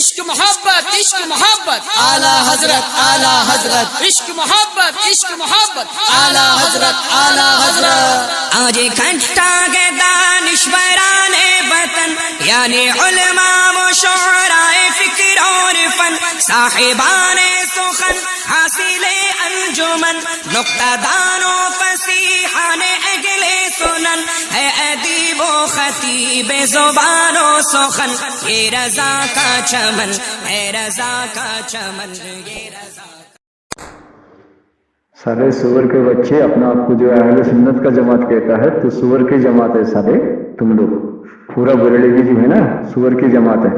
عشق محبت اعلی حضرت عشق محبت اعلی حضرت آج اکٹھا کے دانشوران وطن یعنی علماء و شعراء فکر اور فن، صاحبان سخن حاصل انجمن، نقطہ دان و فصیحان اہل سنن، ہے ادیب و خطیب زبان و سخن، یہ رضا کا چمن ہے، رضا کا چمن یہ رضا۔ سارے سور کے بچے اپنا آپ کو جو اہل سنت کا جماعت کہتا ہے تو سور کی جماعت ہے سارے تم لوگ، پورا بریلی بھی جو ہے نا سور کی جماعت ہے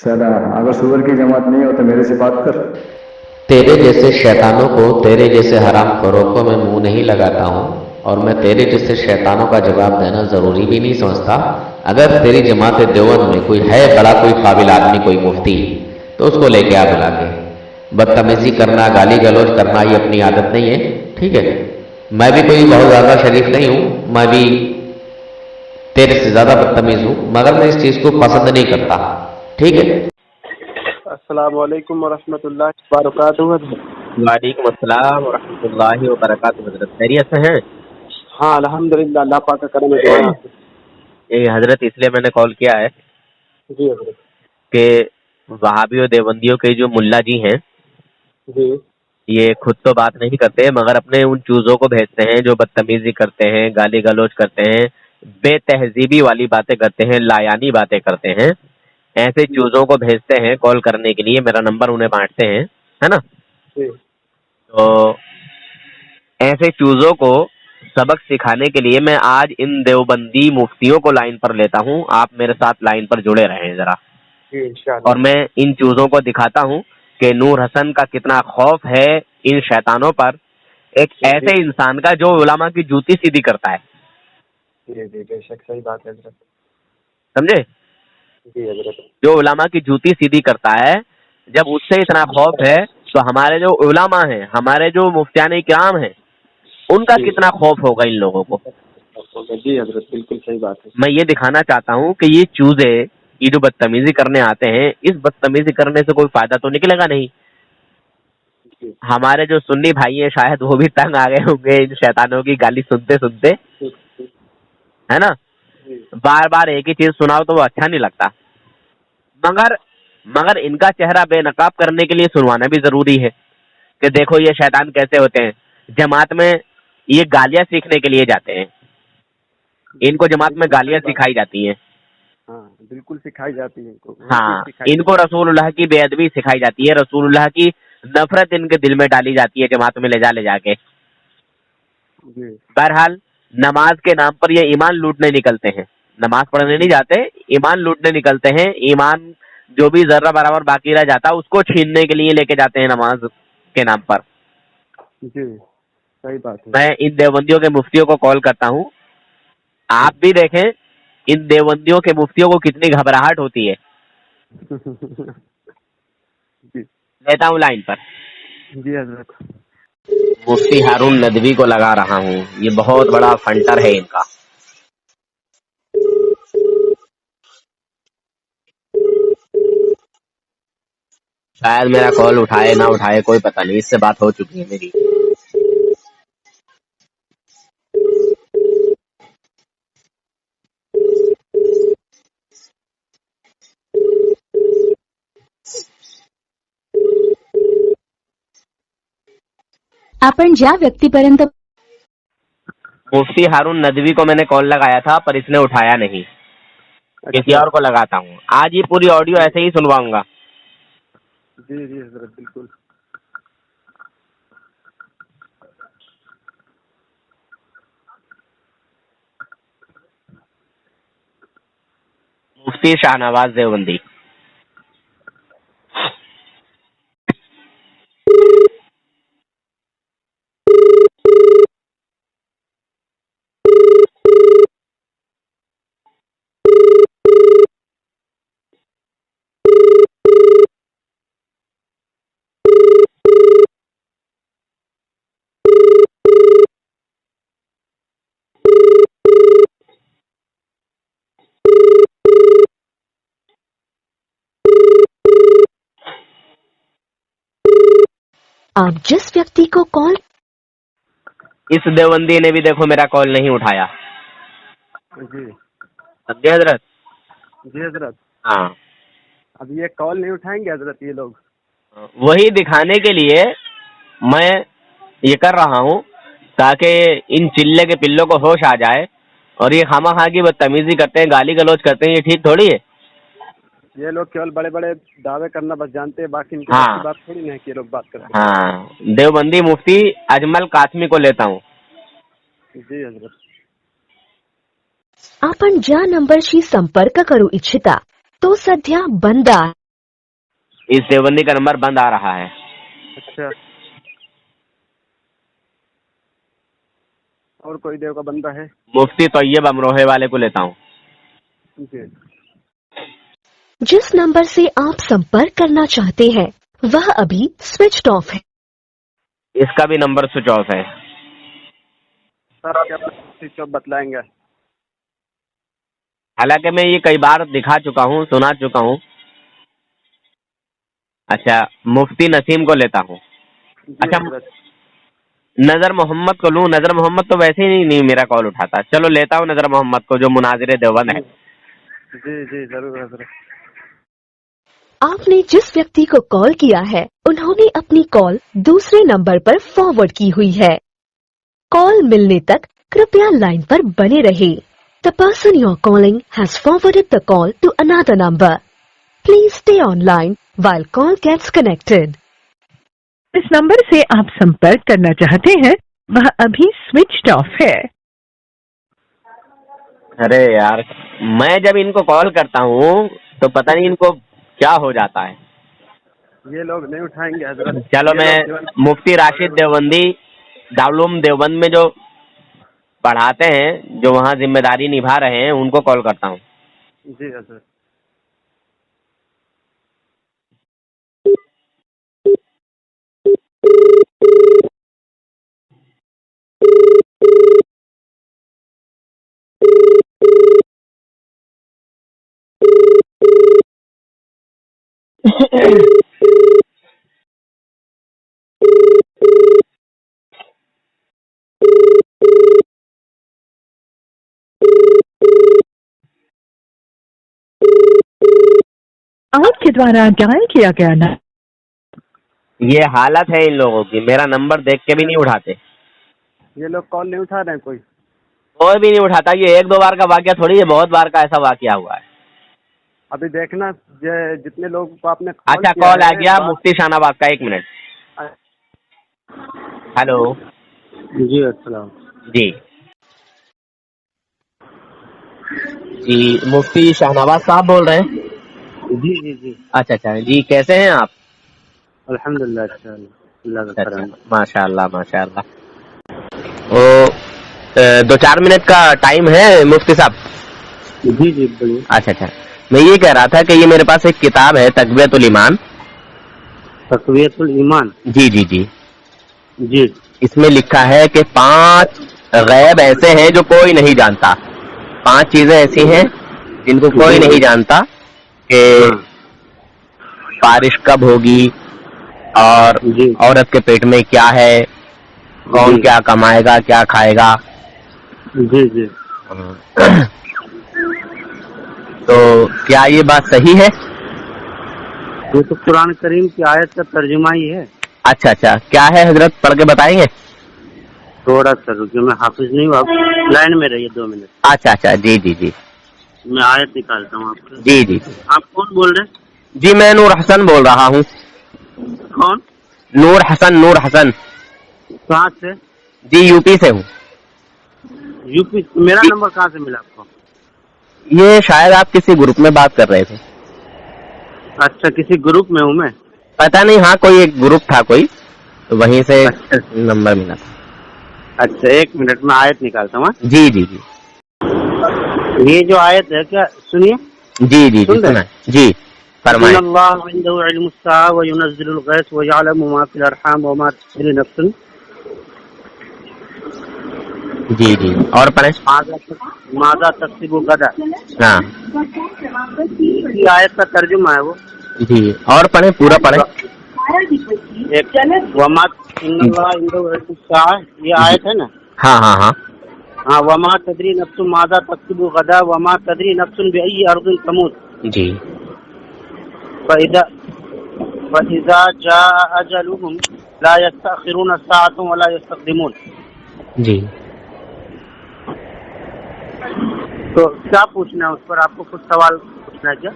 سارا۔ اگر سور کی جماعت نہیں ہو تو میرے سے بات کر۔ تیرے جیسے شیطانوں کو، تیرے جیسے حرام خوروں کو میں منہ نہیں لگاتا ہوں، اور میں تیرے جیسے شیطانوں کا جواب دینا ضروری بھی نہیں سمجھتا۔ اگر تیری جماعت دیوبند میں کوئی ہے بڑا، کوئی قابل آدمی، کوئی مفتی، تو اس کو لے کے آ بلا کے۔ بدتمیزی کرنا، گالی گلوچ کرنا یہ اپنی عادت نہیں ہے، ٹھیک ہے؟ میں بھی کوئی بہت زیادہ شریف نہیں ہوں، میں بھی تیرے سے زیادہ بدتمیز ہوں، مگر میں اس چیز کو پسند نہیں کرتا، ٹھیک ہے؟ السلام علیکم ورحمۃ اللہ وبرکاتہ۔ وعلیکم السلام ورحمۃ اللہ وبرکاتہ۔ حضرت خیریت سے ہیں؟ ہاں الحمدللہ، اللہ پاک کا کرم ہے۔ حضرت اس لیے میں نے کال کیا ہے جی حضرت۔ کہ وہابی و دیوبندیوں کے جو ملا جی ہیں جی یہ خود تو بات نہیں کرتے، مگر اپنے ان چوزوں کو بھیجتے ہیں جو بدتمیزی کرتے ہیں، گالی گلوچ کرتے ہیں، بے تہذیبی والی باتیں کرتے ہیں، لایانی باتیں کرتے ہیں، ایسے چوزوں کو بھیجتے ہیں کال کرنے کے لیے، میرا نمبر انہیں بانٹتے ہیں، ہے نا؟ جی تو ایسے چوزوں کو سبق سکھانے کے لیے میں آج ان دیوبندی مفتیوں کو لائن پر لیتا ہوں۔ آپ میرے ساتھ لائن پر جڑے رہیں ذرا، جی انشاءاللہ۔ اور میں ان چوزوں کو دکھاتا ہوں کہ نور حسن کا کتنا خوف ہے ان شیطانوں پر، ایک ایسے انسان کا جو علماء کی جوتی سیدھی کرتا ہے۔ جی جی بے شک صحیح بات ہے حضرت۔ سمجھے؟ جی حضرت۔ جو علماء کی جوتی سیدھی کرتا ہے، جب اس سے اتنا خوف ہے تو ہمارے جو علماء ہیں، ہمارے جو مفتیان کرام ہیں، ان کا کتنا خوف ہوگا ان لوگوں کو۔ جی حضرت بالکل صحیح بات ہے۔ میں یہ دکھانا چاہتا ہوں کہ یہ چوزے یہ جو بدتمیزی کرنے آتے ہیں، اس بدتمیزی کرنے سے کوئی فائدہ تو نکلے گا نہیں۔ ہمارے جو سنی بھائی ہیں شاید وہ بھی تنگ آ گئے ہوں گے ان شیطانوں کی گالی سنتے سنتے، ہے نا؟ بار بار ایک ہی چیز سناؤ تو وہ اچھا نہیں لگتا، مگر ان کا چہرہ بے نقاب کرنے کے لیے سنوانا بھی ضروری ہے کہ دیکھو یہ شیطان کیسے ہوتے ہیں۔ جماعت میں یہ گالیاں سیکھنے کے لیے جاتے ہیں، ان کو جماعت میں گالیاں سکھائی جاتی ہیں، ہاں بالکل سکھائی جاتی ہے ان کو۔ ہاں ان کو رسول اللہ کی بے ادبی سکھائی جاتی ہے، رسول اللہ کی نفرت ان کے دل میں ڈالی جاتی ہے جماعت میں لے جا کے۔ جی بہرحال نماز کے نام پر یہ ایمان لوٹنے نکلتے ہیں، نماز پڑھنے نہیں جاتے، ایمان لوٹنے نکلتے ہیں۔ ایمان جو بھی ذرہ برابر باقی رہ جاتا اس کو چھیننے کے لیے لے کے جاتے ہیں نماز کے نام پر۔ جی صحیح بات ہے۔ میں ان دیوبندیوں کے مفتیوں کو کال کرتا ہوں، آپ بھی دیکھیں ان دیوبندیوں کے مفتیوں کو کتنی گھبراہٹ ہوتی ہے۔ جی لیتا ہوں لائن پر۔ جی حضرت۔ مفتی ہارون ندوی کو لگا رہا ہوں، یہ بہت بڑا فنٹر ہے ان کا۔ شاید میرا کال اٹھائے نہ اٹھائے کوئی پتہ نہیں، اس سے بات ہو چکی ہے میری۔ आपण ज्या व्यक्तीपर्यंत مفتی ہارون ندوی کو میں نے کال لگایا تھا پر اس نے اٹھایا نہیں، کسی اور کو لگاتا ہوں۔ آج یہ پوری آڈیو ایسے ہی سنواؤں گا۔ جی جی حضرت بالکل۔ مفتی شاہ نواز دیوبندی۔ आप जिस व्यक्ति को कॉल इस देवबंदी ने भी देखो मेरा कॉल नहीं उठाया। जी समझे हजरत? जी हजरत, हाँ, अब ये कॉल नहीं उठाएंगे हजरत ये लोग। वही दिखाने के लिए मैं ये कर रहा हूँ ताकि इन चिल्ले के पिल्लों को होश आ जाए, और ये खामा की बदतमीजी करते हैं, गाली गलौज करते हैं, ये ठीक थोड़ी है। ये लोग केवल बड़े बड़े दावे करना बस जानते हैं, बाकी इनकी हाँ। बात थोड़ी नहीं है कि ये लोग बात करते हैं। हाँ, देवबंदी मुफ्ती अजमल कासमी को लेता हूँ। जी हजरत। आपण ज्या नंबरशी संपर्क करू इच्छिता तो सध्या बंद आहे. इस देवबंदी का नंबर बंद आ रहा है। अच्छा, और कोई देव का बंदा है? मुफ्ती तैयब अमरोहे वाले को लेता हूँ। जी जिस नंबर से आप संपर्क करना चाहते हैं वह अभी स्विच ऑफ है. इसका भी नंबर स्विच ऑफ है। सर क्या स्विच ऑफ बतलाएंगे? हालांकि मैं ये कई बार दिखा चुका हूँ, सुना चुका हूँ। अच्छा, मुफ्ती नसीम को लेता हूँ। जी अच्छा, हजरत। नजर मोहम्मद को लूँ? नजर मोहम्मद तो वैसे ही नहीं मेरा कॉल उठाता। चलो लेता हूँ नजर मोहम्मद को, जो मुनाजिर देवबंद है। जी जी जरूर हजरत। आपने जिस व्यक्ति को कॉल किया है उन्होंने अपनी कॉल दूसरे नंबर पर फॉरवर्ड की हुई है. कॉल मिलने तक कृपया लाइन पर बने रहे. The person you are calling has forwarded the call to another number. Please stay online while call gets connected. इस नंबर से आप संपर्क करना चाहते हैं वह अभी स्विच ऑफ है. अरे यार, मैं जब इनको कॉल करता हूँ तो पता नहीं इनको क्या हो जाता है। ये लोग नहीं उठाएंगे हजरत। चलो मैं मुफ्ती राशिद देवबंदी दारुल देवबंद में जो पढ़ाते हैं, जो वहाँ जिम्मेदारी निभा रहे हैं, उनको कॉल करता हूँ। जी हजरत। आपके द्वारा डायल किया गया ना. ये हालत है इन लोगों की, मेरा नंबर देख के भी नहीं उठाते। ये लोग कॉल नहीं उठा रहे हैं कोई भी नहीं उठाता। ये एक दो बार का वाकया थोड़ी है, बहुत बार का ऐसा वाकया हुआ है। अभी देखना जितने लोग को आपने अच्छा, कॉल आ गया मुफ्ती शाहनवाज का। 1 मिनट। हेलो जी अस्सलाम। जी जी, मुफ्ती शाहनवाज साहब बोल रहे हैं? जी जी जी। अच्छा अच्छा जी, कैसे हैं आप? अल्हम्दुलिल्लाह, अच्छा अल्लाह का करम। माशाअल्लाह माशाअल्लाह। वो 2-4 मिनट का टाइम है मुफ्ती साहब? जी जी बोलिए। अच्छा अच्छा, मैं ये कह रहा था कि ये मेरे पास एक किताब है तक़वियतुल ईमान। तक़वियतुल ईमान? जी जी जी जी। इसमें लिखा है कि 5 गैब ऐसे हैं जो कोई नहीं जानता। 5 चीजें ऐसी हैं जिनको कोई नहीं जानता कि बारिश कब होगी, और औरत के पेट में क्या है, कौन क्या कमाएगा, क्या खाएगा। जी जी। तो क्या ये बात सही है? ये तो कुरान करीम की आयत का तर्जुमा ही है। अच्छा अच्छा, क्या है हजरत, पढ़ के बताएंगे? थोड़ा सा रुकिए, मैं हाफिज नहीं हूँ, आप लाइन में रहिए 2 मिनट। अच्छा अच्छा, जी जी जी, मैं आयत निकालता हूँ आपको। जी जी। आप कौन बोल रहे हैं? जी मैं नूर हसन बोल रहा हूँ। कौन? नूर हसन, नूर हसन। कहाँ से? जी यूपी से हूँ। यूपी? मेरा नंबर कहाँ से मिला आपको? ये शायद आप किसी ग्रुप में बात कर रहे थे। अच्छा, किसी ग्रुप में हूँ मैं? पता नहीं, हाँ कोई एक ग्रुप था कोई, तो वहीं से नंबर मिला था। अच्छा 1 मिनट में आयत निकालता हूँ। जी जी जी। ये जो आयत है, क्या सुनिए? जी जी जी सुना जी, फरमाएं। अल्लाहु इंदहु इल्मुस साअ व युनज़्ज़िलुल गैस व यअलमु मा फिल अरहाम व मा तदरी नफ्सुन। जी जी, और पढ़ें। मादा तक्सिबु गदा। हाँ, ये आयत का तर्जुमा है वो। जी, और पढ़ें, पूरा पढ़ें। ایک وما انَّ اللَّهَ یہ آیت ہے نا. ہاں ہاں ہاں ہاں وما تدری نفس ماذا تکسب غدا وما تدری نفس بأي ارض تموت. جی. فإذا جاء أجلهم لا يستأخرون ساعة ولا يستقدمون. جی. تو کیا پوچھنا ہے اس پر؟ آپ کو کچھ سوال پوچھنا ہے کیا؟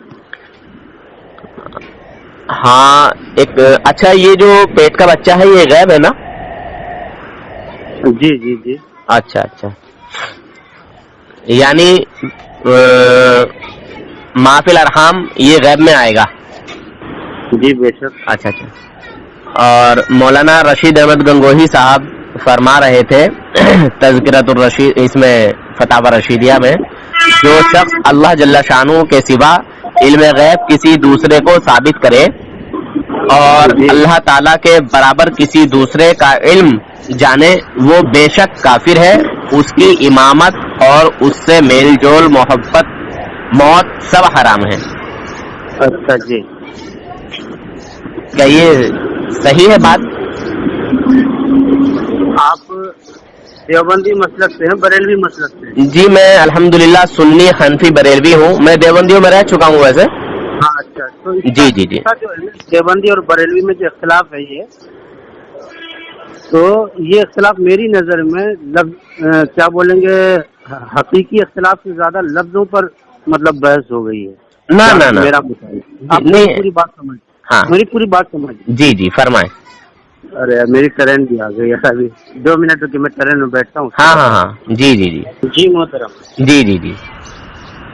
ہاں ایک اچھا یہ جو پیٹ کا بچہ ہے یہ غیب ہے نا؟ جی جی جی. اچھا اچھا یعنی ما فی الارحام یہ غیب میں آئے گا. جی بے شک. اچھا اچھا. اور مولانا رشید احمد گنگوہی صاحب فرما رہے تھے تذکرۃ الرشید اس میں فتاوی رشیدیہ میں، جو شخص اللہ جل شانہ کے سوا علم غیب کسی دوسرے کو ثابت کرے اور اللہ تعالیٰ کے برابر کسی دوسرے کا علم جانے وہ بے شک کافر ہے. اس کی امامت اور اس سے میل جول محبت موت سب حرام ہے. اچھا جی. کیا یہ صحیح ہے بات؟ آپ دیوبندی مسلک سے ہیں بریلوی مسلک سے؟ جی میں الحمدللہ سنی حنفی بریلوی ہوں. میں دیوبندیوں میں رہ چکا ہوں ویسے. ہاں اچھا. تو جی جی جی. دیوبندی اور بریلوی میں جو اختلاف ہے یہ اختلاف میری نظر میں کیا بولیں گے حقیقی اختلاف سے زیادہ لفظوں پر مطلب بحث ہو گئی ہے. نہ میرا آپ میری پوری بات سمجھ. ہاں میری پوری بات سمجھ. جی جی فرمائیں. ارے میری ٹرین بھی آ گئی ہے ابھی 2 منٹ رکے میں ٹرین میں بیٹھتا ہوں. ہاں ہاں ہاں جی جی جی جی محترم. جی جی جی.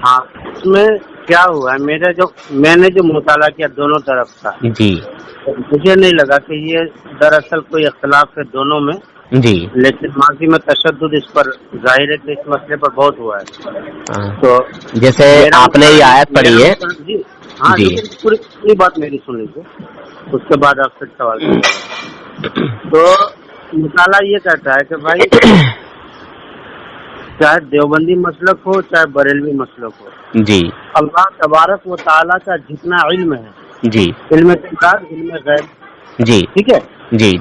ہاں اس میں کیا ہوا ہے میں نے جو مطالعہ کیا دونوں طرف کا جی مجھے نہیں لگا کہ یہ دراصل کوئی اختلاف ہے دونوں میں. جی. لیکن ماضی میں تشدد اس پر ظاہر ہے کہ اس مسئلے پر بہت ہوا ہے. تو جیسے آپ نے یہ آیت پڑھی ہے. جی ہاں جی. پوری بات میری سن لیجیے اس کے بعد آپ سے سوال کریں. تو مطالعہ یہ کہتا ہے کہ بھائی چاہے دیوبندی مسلک ہو چاہے بریلوی مسلک ہو جی اللہ تبارک و تعالیٰ کا جتنا علم ہے جی علم کتاب علم غیب جی ٹھیک ہے جی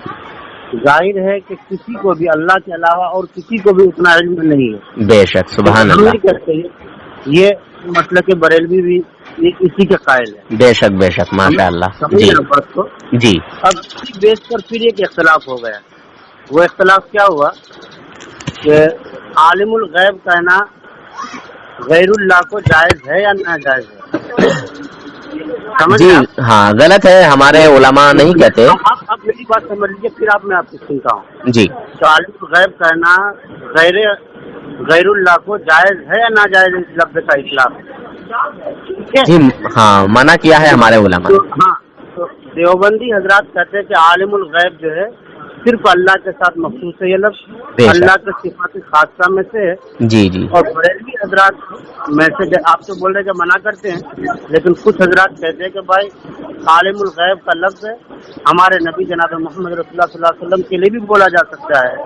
ظاہر ہے کہ کسی کو بھی اللہ کے علاوہ اور کسی کو بھی اتنا علم نہیں ہے. بے شک سبحان اللہ. کہتے ہیں یہ مسلک بریلوی بھی اسی کے قائل ہے. بے شک ماشاء اللہ. جی جی. اب اسی بیس پر پھر ایک اختلاف ہو گیا. وہ اختلاف کیا ہوا کہ عالم الغیب کہنا غیر اللہ کو جائز ہے یا ناجائز ہے؟ جی ہاں غلط ہے. ہمارے علماء نہیں کہتے. آپ میری بات سمجھ لیجیے پھر آپ میں آپ کو سنتا ہوں. جی. تو عالم الغیب کہنا غیر اللہ کو جائز ہے یا ناجائز اس لفظ کا اطلاق؟ جی ہاں منع کیا ہے ہمارے علماء. ہاں تو دیوبندی حضرات کہتے ہیں کہ عالم الغیب جو ہے صرف اللہ کے ساتھ مخصوص ہے. یہ لفظ اللہ کے صفات خاصہ میں سے ہے. جی جی. اور بریلوی حضرات میں سے آپ تو بول رہے کہ منع کرتے ہیں لیکن کچھ حضرات کہتے ہیں کہ بھائی عالم الغیب کا لفظ ہے ہمارے نبی جناب محمد رسول اللہ صلی اللہ علیہ وسلم کے لیے بھی بولا جا سکتا ہے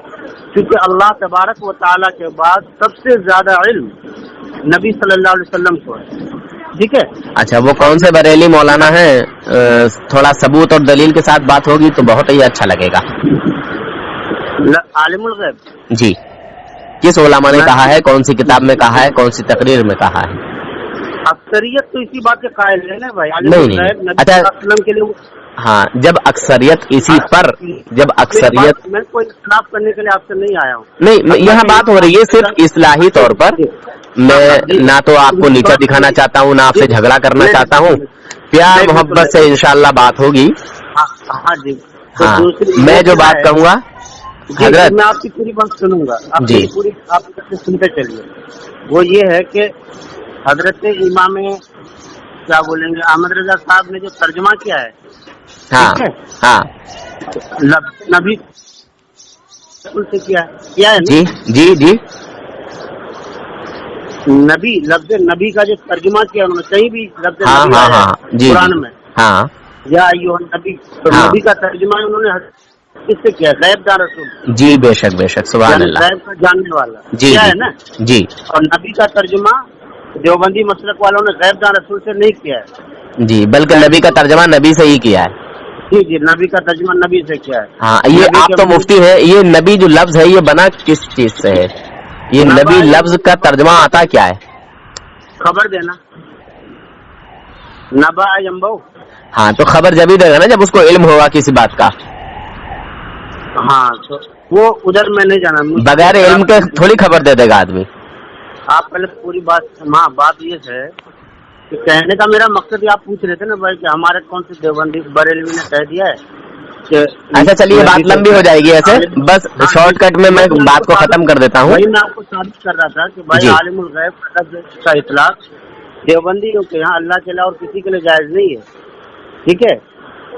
کیونکہ اللہ تبارک و تعالیٰ کے بعد سب سے زیادہ علم نبی صلی اللہ علیہ وسلم کو ہے. ٹھیک ہے. اچھا وہ کون سے بریلی مولانا ہیں؟ تھوڑا ثبوت اور دلیل کے ساتھ بات ہوگی تو بہت ہی اچھا لگے گا. عالم الغیب جی کس علماء نے کہا ہے؟ کون سی کتاب میں کہا ہے؟ کون سی تقریر میں کہا ہے؟ اکثریت تو اسی بات کے قائل ہے نا بھائی. نہیں اچھا کے لیے ہاں جب اکثریت اسی پر جب اکثریت میں کوئی اختلاف کرنے کے لیے آپ سے نہیں آیا ہوں. نہیں یہاں بات ہو رہی ہے صرف اصلاحی طور پر. میں نہ تو آپ کو نیچا دکھانا چاہتا ہوں نہ آپ سے جھگڑا کرنا چاہتا ہوں. پیار محبت سے انشاءاللہ بات ہوگی. ہاں جی. ہاں میں جو بات کہوں گا حضرت میں آپ کی پوری بات سنوں گا. جی پوری آپ سنتے چلیے. وہ یہ ہے کہ حضرت امام کیا بولیں گے احمد رضا صاحب نے جو ترجمہ کیا ہے ہاں ہاں نبی سے کیا ہے جی جی جی نبی لفظ نبی کا جو ترجمہ کیا انہوں نے کہیں بھی لفظ ہاں نبی ہاں ہاں جی قرآن میں ہاں یا ایھا النبی تو نبی کا ترجمہ انہوں نے کس سے کیا؟ غیب دان رسول. جی بے شک سبحان اللہ. غیب کا جاننے والا جی کیا ہے نا. جی اور نبی کا ترجمہ دیوبندی مسلک والوں نے غیب دان رسول سے نہیں کیا ہے. جی بلکہ نبی کا ترجمہ نبی سے ہی کیا ہے. جی جی نبی کا ترجمہ نبی سے کیا ہے؟ ہاں یہ آپ تو مفتی ہے، یہ نبی جو لفظ ہے یہ بنا کس چیز سے ہے؟ یہ نبی لفظ کا ترجمہ آتا کیا ہے؟ خبر دینا، نبا یمبو. ہاں تو خبر جب ہی دے گا نا جب اس کو علم ہوگا کسی بات کا. ہاں تو وہ ادھر میں نہیں جانا، بغیر علم کے تھوڑی خبر دے دے گا آدمی. آپ پہلے پوری بات. ہاں بات یہ ہے کہ کہنے کا میرا مقصد یہ آپ پوچھ رہے تھے نا بھائی کہ ہمارے کون سے دیوبندی بریلوی نے کہہ دیا ہے کہ اچھا چلیے بات لمبی ہو جائے گی ایسے، بس شارٹ کٹ میں بات کو ختم کر دیتا ہوں. وہی میں آپ کو ثابت کر رہا تھا کہ بھائی عالم الغیب کا اطلاق دیوبندیوں کے یہاں اللہ کے علاوہ اور کسی کے لیے جائز نہیں ہے، ٹھیک ہے.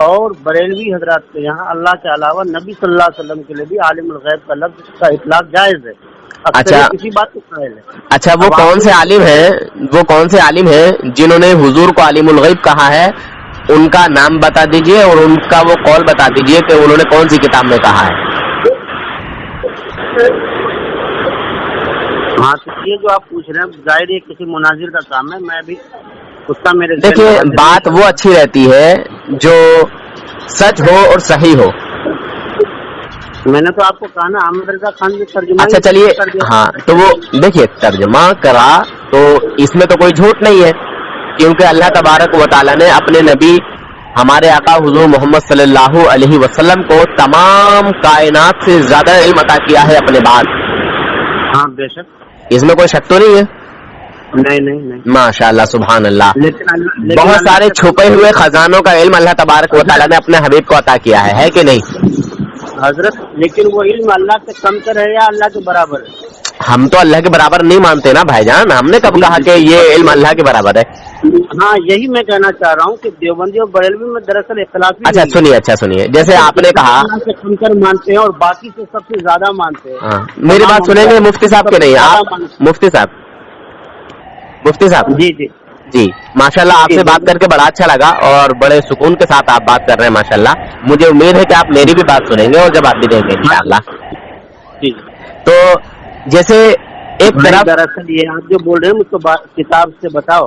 اور بریلوی حضرات کے یہاں اللہ کے علاوہ نبی صلی اللہ علیہ وسلم کے لیے بھی عالم الغیب کا لفظ کا اطلاق جائز ہے. اچھا کسی بات کو قائل ہے. اچھا وہ کون سے عالم ہیں، وہ کون سے عالم ہیں جنہوں نے حضور کو عالم الغیب کہا ہے؟ ان کا نام بتا دیجئے اور ان کا وہ قول بتا دیجئے کہ انہوں نے کون سی کتاب میں کہا ہے. ہاں تو یہ جو آپ پوچھ رہے ہیں ظاہر ہے کسی مناظر کا کام ہے، میں بھی اس کا میرے دیکھیے بات وہ اچھی رہتی ہے جو سچ ہو اور صحیح ہو. میں نے تو آپ کو کہا نا احمد رضا خان بھی ترجمہ. اچھا چلیے ہاں تو وہ دیکھیے ترجمہ کرا تو اس میں تو کوئی جھوٹ نہیں ہے، کیونکہ اللہ تبارک و تعالیٰ نے اپنے نبی ہمارے آقا حضور محمد صلی اللہ علیہ وسلم کو تمام کائنات سے زیادہ علم عطا کیا ہے اپنے بعد. ہاں بے شک، اس میں کوئی شک تو نہیں ہے؟ نہیں ماشاء اللہ سبحان اللہ. لیکن بہت سارے چھپے ہوئے خزانوں کا علم اللہ تبارک و تعالیٰ نے اپنے حبیب کو عطا کیا ہے کہ نہیں حضرت؟ لیکن وہ علم اللہ سے کم تر ہے یا اللہ کے برابر ہے؟ ہم تو اللہ کے برابر نہیں مانتے نا بھائی جان. ہم نے کب کہا کہ یہ علم اللہ کے برابر ہے؟ ہاں یہی میں کہنا چاہ رہا ہوں کہ دیوبندی اور بریلوی میں دراصل اختلاف. اچھا سنیے جیسے آپ نے کہا اللہ سے کم تر مانتے ہیں اور باقی سے سب سے زیادہ مانتے ہیں. میری بات سنیں گے مفتی صاحب کے نہیں آپ مفتی صاحب جی ماشاء اللہ آپ سے بات کر کے بڑا اچھا لگا اور بڑے سکون کے ساتھ آپ بات کر رہے ہیں ماشاء اللہ. مجھے امید ہے کہ آپ میری بھی بات سنیں گے اور جواب بھی دیں گے انشاءاللہ. تو جیسے ایک طرف دراصل یہ آپ جو بول رہے ہیں مجھ کو کتاب سے بتاؤ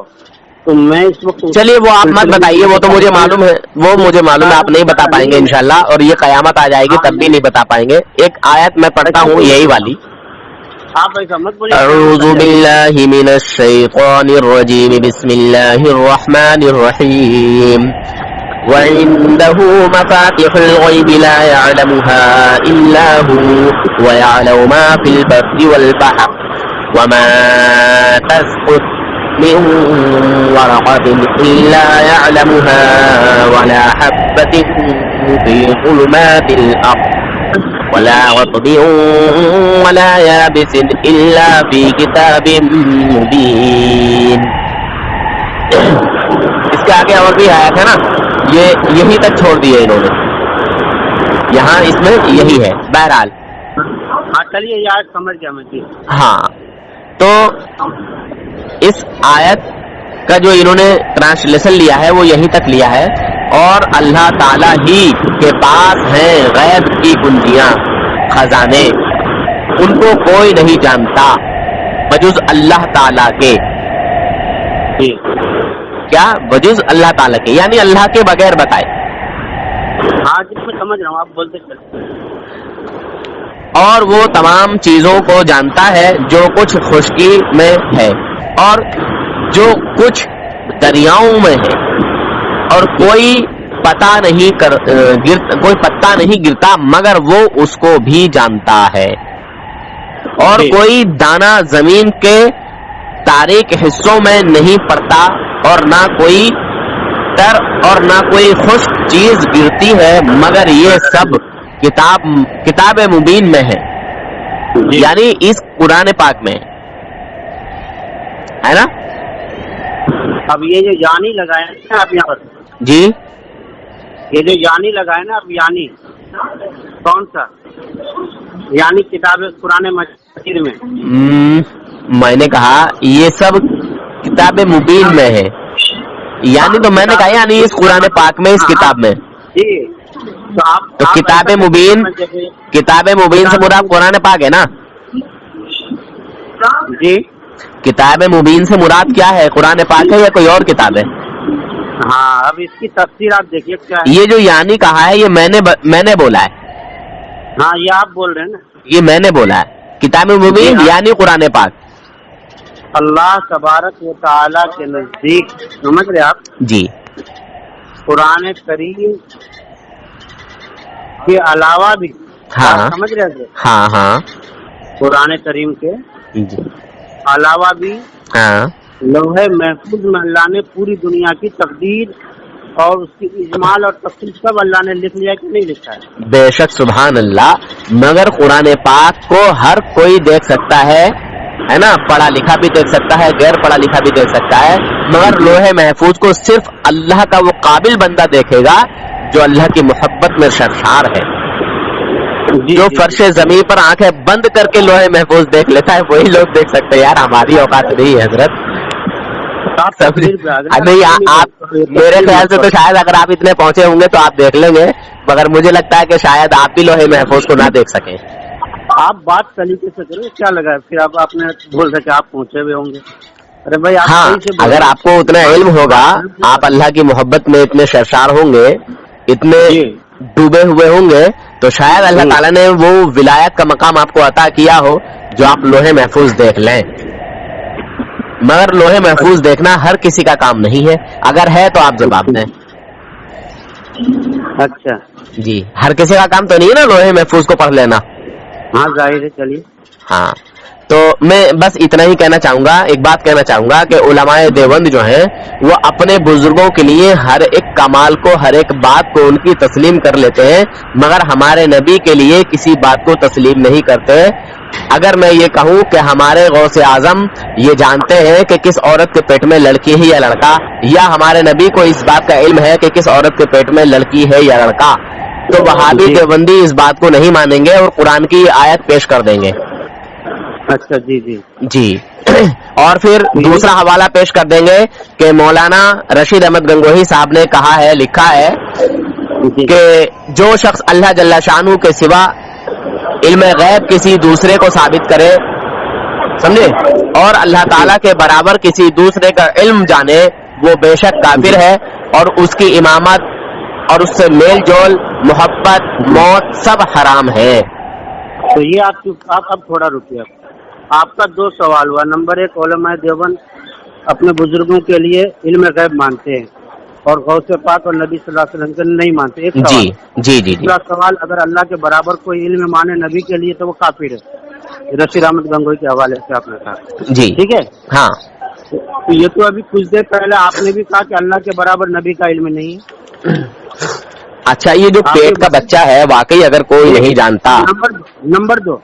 تو میں اس وقت. چلیے وہ آپ مت بتائیے، وہ تو مجھے معلوم ہے، آپ نہیں بتا پائیں گے انشاءاللہ، اور یہ قیامت آ جائے گی تب بھی نہیں بتا پائیں گے. ایک آیت میں پڑھتا ہوں یہی والی. آپ ایسا مت بولیے. اعوذ باللہ من الشیطان الرجیم بسم اللہ الرحمن الرحیم وعنده مفاتح الغیب لا يعلمها الا هو ويعلم ما في البر والبحر وما تسقط من ورقة الا يعلمها ولا حبة في ظلمات الارض ولا رطب ولا يابس إلا في كتاب مبين. اس کے آگے اور بھی آیا تھا نا، یہ یہی تک چھوڑ دیے انہوں نے، یہاں اس میں یہی ہے. بہرحال ہاں چلیے یار سمجھ گیا میں. ہاں تو اس آیت کا جو انہوں نے ٹرانسلیشن لیا ہے وہ یہی تک لیا ہے، اور اللہ تعالی ہی کے پاس ہیں غیب کی کنجیاں، خزانے، ان کو کوئی نہیں جانتا بجز اللہ تعالی کے. کیا بجز اللہ تعالی کے یعنی اللہ کے بغیر بتائے. ہاں جی میں سمجھ رہا ہوں، آپ بولتے چلیں. اور وہ تمام چیزوں کو جانتا ہے جو کچھ خشکی میں ہے اور جو کچھ دریاؤں میں ہے، اور کوئی پتہ نہیں گرتا مگر وہ اس کو بھی جانتا ہے، اور کوئی دانہ زمین کے تاریک حصوں میں نہیں پڑتا، اور نہ کوئی تر اور نہ کوئی خشک چیز گرتی ہے مگر یہ سب کتاب مبین میں ہے، یعنی اس قرآن پاک میں ہے نا. اب یہ جو یعنی لگائے نا آپ یہاں پر، جی یہ جو یعنی لگائے نا آپ، یعنی کون سا یعنی کتاب قرآن مجید میں؟ میں نے کہا یہ سب کتاب مبین میں ہے، یعنی تو میں نے کہا یعنی اس قرآن پاک میں، اس کتاب میں. جی تو کتاب مبین سے مراد قرآن پاک ہے نا. جی کتاب مبین سے مراد کیا ہے؟ قرآن پاک ہے یا کوئی اور کتاب ہے؟ ہاں اب اس کی تفسیر آپ دیکھیے کیا ہے. یہ جو یعنی کہا ہے یہ میں نے بولا ہے. ہاں یہ آپ بول رہے ہیں نا. یہ میں نے بولا ہے. کتاب مبین یعنی قرآن پاک. اللہ تبارک و تعالیٰ کے نزدیک سمجھ رہے آپ جی قرآن کریم کے علاوہ بھی ہاں سمجھ رہے ہیں ہاں ہاں قرآن کریم کے جی علاوہ بھی ہاں لوح محفوظ میں اللہ نے پوری دنیا کی تقدیر اور اس کی اجمال اور تفصیل سب اللہ نے لکھ لیا کہ نہیں لکھا ہے. بے شک سبحان اللہ. مگر قرآن پاک کو ہر کوئی دیکھ سکتا ہے نا. پڑھا لکھا بھی دیکھ سکتا ہے, غیر پڑھا لکھا بھی دیکھ سکتا ہے, مگر لوح محفوظ کو صرف اللہ کا وہ قابل بندہ دیکھے گا جو اللہ کی محبت میں سرشار ہے. جو فرش زمین پر آنکھیں بند کر کے لوح محفوظ دیکھ لیتا ہے وہی لوگ دیکھ سکتے ہیں. یار ہماری اوقات نہیں ہے حضرت. نہیں آپ میرے خیال سے تو شاید اگر آپ اتنے پہنچے ہوں گے تو آپ دیکھ لیں گے, مگر مجھے لگتا ہے کہ شاید آپ بھی لوح محفوظ کو نہ دیکھ سکیں. آپ بات سلیقے سے کریں, کیا لگا پھر آپ نے بول رہے کہ آپ پہنچے ہوئے ہوں گے. ارے بھائی ہاں اگر آپ کو اتنا علم ہوگا, آپ اللہ کی محبت میں اتنے سرشار ہوں گے, اتنے ڈوبے ہوئے ہوں گے, تو شاید اللہ تعالیٰ نے وہ ولایت کا مقام آپ کو عطا کیا ہو جو آپ لوح محفوظ دیکھ لیں. مگر لوح محفوظ دیکھنا ہر کسی کا کام نہیں ہے. اگر ہے تو آپ جواب دیں. اچھا جی ہر کسی کا کام تو نہیں ہے نا لوح محفوظ کو پڑھ لینا. ہاں ظاہر ہے. چلیے ہاں تو میں بس اتنا ہی کہنا چاہوں گا. ایک بات کہنا چاہوں گا کہ علماء دیوبند جو ہیں وہ اپنے بزرگوں کے لیے ہر ایک کمال کو, ہر ایک بات کو ان کی تسلیم کر لیتے ہیں, مگر ہمارے نبی کے لیے کسی بات کو تسلیم نہیں کرتے. اگر میں یہ کہوں کہ ہمارے غوث اعظم یہ جانتے ہیں کہ کس عورت کے پیٹ میں لڑکی ہے یا لڑکا, یا ہمارے نبی کو اس بات کا علم ہے کہ کس عورت کے پیٹ میں لڑکی ہے یا لڑکا, تو وہابی دیوبندی اس بات کو نہیں مانیں گے اور قرآن کی آیت پیش کر دیں گے. اچھا جی جی جی اور پھر دوسرا حوالہ پیش کر دیں گے کہ مولانا رشید احمد گنگوہی صاحب نے کہا ہے, لکھا ہے کہ جو شخص اللہ جل شانہ کے سوا علم غیب کسی دوسرے کو ثابت کرے, سمجھے, اور اللہ تعالیٰ کے برابر کسی دوسرے کا علم جانے, وہ بے شک کافر ہے, اور اس کی امامت اور اس سے میل جول, محبت, موت سب حرام ہے. تو یہ آپ اب تھوڑا رکیے. آپ کا دو سوال ہوا. نمبر ایک, علماء دیوبند اپنے بزرگوں کے لیے علم غیب مانتے ہیں اور غوث پاک اور نبی صلی اللہ علیہ وسلم کو نہیں مانتے. ایک سوال. جی دوسرا سوال, اگر اللہ کے برابر کوئی علم مانے نبی کے لیے تو وہ کافر ہے. رشید احمد گنگوئی کے حوالے سے آپ نے کہا. جی ٹھیک ہے. ہاں تو یہ تو ابھی کچھ دیر پہلے آپ نے بھی کہا کہ اللہ کے برابر نبی کا علم نہیں ہے. اچھا یہ جو پیٹ کا بچہ ہے واقعی اگر کوئی نہیں جانتا. نمبر دو,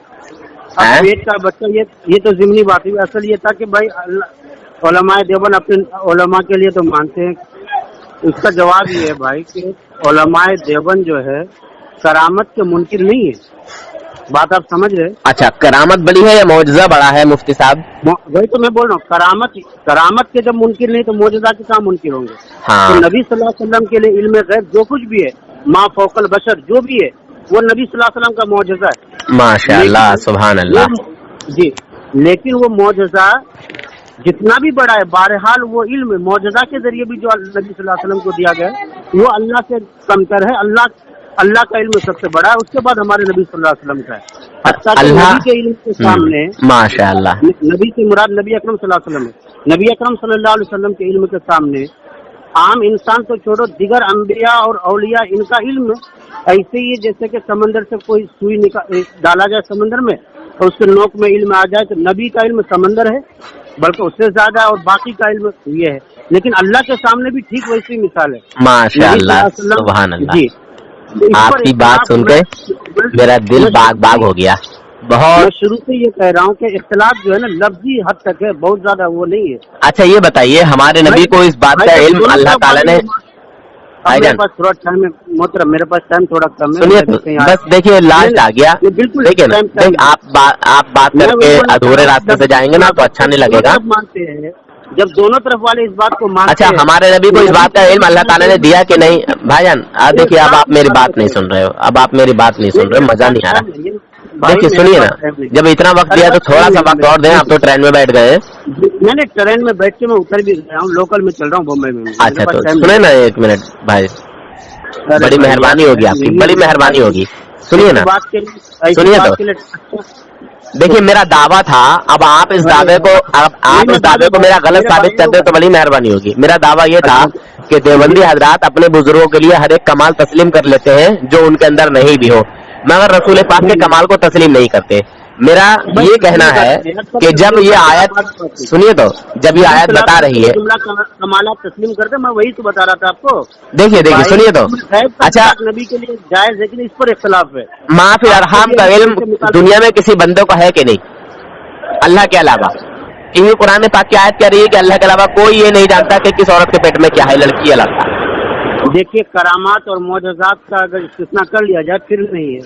پیٹ کا بچہ یہ تو ضمنی بات ہے. اصل یہ تھا کہ بھائی علماء دیوبند اپنے علماء کے لیے تو مانتے ہیں. اس کا جواب یہ ہے بھائی کہ علماء دیوبند جو ہے کرامت کے منکر نہیں ہے. بات آپ سمجھ رہے؟ اچھا کرامت بڑی ہے یا معجزہ بڑا ہے مفتی صاحب؟ وہی تو میں بول رہا ہوں, کرامت کے جب منکر نہیں تو معجزہ کے کہاں منکر ہوں گے. ہاں. تو نبی صلی اللہ علیہ وسلم کے لیے علم غیب جو کچھ بھی ہے, ما فوق البشر جو بھی ہے, وہ نبی صلی اللہ علیہ وسلم کا معجزہ ہے. ماشاء اللہ سبحان اللہ. جی لیکن وہ معجزہ جتنا بھی بڑا ہے, بہرحال وہ علم معجزہ کے ذریعے بھی جو نبی صلی اللہ علیہ وسلم کو دیا گیا وہ اللہ سے کمتر ہے. اللہ کا علم سب سے بڑا ہے, اس کے بعد ہمارے نبی صلی اللہ علیہ وسلم کا ہے. اللہ نبی کے علم کے سامنے ماشاء اللہ, نبی سے مراد نبی اکرم صلی اللہ علیہ وسلم ہے. نبی اکرم صلی اللہ علیہ وسلم کے علم کے سامنے عام انسان تو چھوڑو, دیگر انبیاء اور اولیاء ان کا علم ایسے ہی جیسے کہ سمندر سے کوئی سوئی ڈالا جائے سمندر میں اور اس کے نوک میں علم آ جائے, تو نبی کا علم سمندر ہے بلکہ اس سے زیادہ, اور باقی کا علم یہ ہے. لیکن اللہ کے سامنے بھی ٹھیک ویسی مثال ہے. ماشاء اللہ سبحان اللہ. جی آپ کی بات سن کے میرا دل باغ باغ ہو گیا. بہت میں شروع سے یہ کہہ رہا ہوں کہ اختلاف جو ہے نا لفظی حد تک ہے, بہت زیادہ وہ نہیں ہے. اچھا یہ بتائیے ہمارے نبی کو اس بات کا علم اللہ تعالیٰ نے, میرے پاس تھوڑا ٹائم ہے محترم, میرے پاس ٹائم تھوڑا کم ہے. سنیے بس دیکھیے لاسٹ آ گیا. بالکل دیکھیے آپ بات کر کے ادھورے راستے سے جائیں گے نا تو اچھا نہیں لگے گا. مانتے ہیں جب دونوں طرف والے اس بات کو مانتے. اچھا ہمارے نبی کو اس بات کا علم اللہ تعالیٰ نے دیا کہ نہیں؟ بھائی جان دیکھیے اب آپ میری بات نہیں سن رہے ہو, اب آپ میری بات نہیں سن رہے, مزہ نہیں آ رہا. देखिए सुनिए ना, जब इतना वक्त दिया तो थोड़ा सा वक्त और दें। आप तो ट्रेन में बैठ गए। मैंने ट्रेन में बैठ के मैं उतर भी गया हूँ, लोकल में चल रहा हूँ बम्बई में। अच्छा तो सुने ना, एक मिनट भाई, बड़ी मेहरबानी होगी आपकी, बड़ी मेहरबानी होगी। सुनिए ना, सुनिए तो देखिए मेरा दावा था, अब आप इस दावे को मेरा गलत साबित कर दे तो बड़ी मेहरबानी होगी। मेरा दावा ये था कि देवबंदी हजरात अपने बुजुर्गों के लिए हर एक कमाल तस्लीम कर लेते हैं जो उनके अंदर नहीं भी हो, मगर रसूल पाक के कमाल को तस्लीम नहीं करते। मेरा ये कहना है कि जब ये आयत, सुनिए तो, जब ये आयत बता रही है कमाल तस्लीम करते, मैं वही तो बता रहा था आपको। देखिए सुनिए तो, अच्छा नबी के लिए जायज, लेकिन इस पर इख्तिलाफ है। माफी अरहाम का इल्म दुनिया में किसी बंदे को है कि नहीं, अल्लाह के अलावा? क्योंकि कुरान पाक की आयत कह रही है कि अल्लाह के अलावा कोई ये नहीं जानता कि किस औरत के पेट में क्या है, लड़की या लड़का। देखिए करामात और मौजज़ात का अगर इस्तिस्ना कर लिया जाए फिर नहीं है,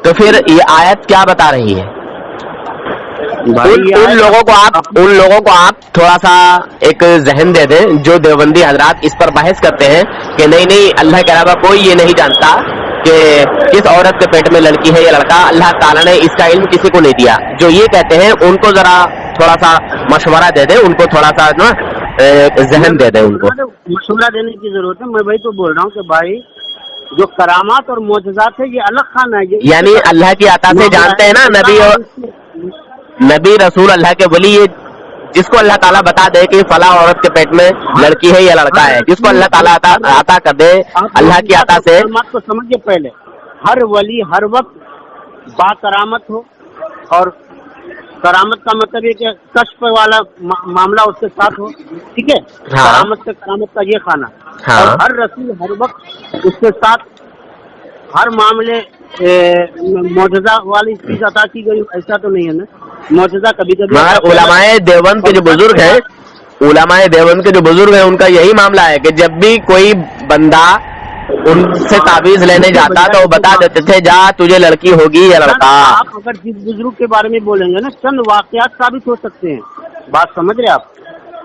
तो फिर ये आयत क्या बता रही है? उन लोगों को आप थोड़ा सा एक जहन दे दें जो देवबंदी हजरात इस पर बहस करते हैं कि नहीं अल्लाह के अलावा कोई ये नहीं जानता कि किस औरत के पेट में लड़की है या लड़का, अल्लाह ताला ने इसका इल्म किसी को नहीं दिया। जो ये कहते हैं उनको जरा थोड़ा सा मशवरा दे दें, उनको थोड़ा सा ना जहन दे दें, उनको मशवरा देने की जरूरत है। मैं वही तो बोल रहा हूँ कि भाई जो करामात और मौजज़ात है ये अलग खाना है, यानी अल्लाह की अता से जानते हैं ना नबी रसूल अल्लाह के वली, ये जिसको अल्लाह ताला बता दे कि फला औरत के पेट में लड़की है या लड़का है, जिसको अल्लाह ताला अता कर दे अल्लाह की अता से। बात को समझिए, पहले हर वली हर वक्त बाकरामत हो, और करामत का मतलब ये कि कश्फ वाला मामला उसके साथ हो, ठीक है। हाँ। करामत से करामत का ये खाना। हाँ। और हर रसूल हर वक्त उसके साथ हर मामले मौजज़ा वाली चीज अता की गई, ऐसा तो नहीं है ना। मौजज़ा कभी कभी, मगर उलमाए देवबंद के जो बुजुर्ग हैं, उलमाए देवबंद के जो बुजुर्ग हैं, उनका यही मामला है कि जब भी कोई बंदा उनसे ताबीज लेने जाता तो वो बता देते थे जा तुझे लड़की होगी या लड़का। आप अगर जिस बुजुर्ग के बारे में बोलेंगे ना, चंद वाकयात साबित हो सकते हैं, बात समझ रहे आप।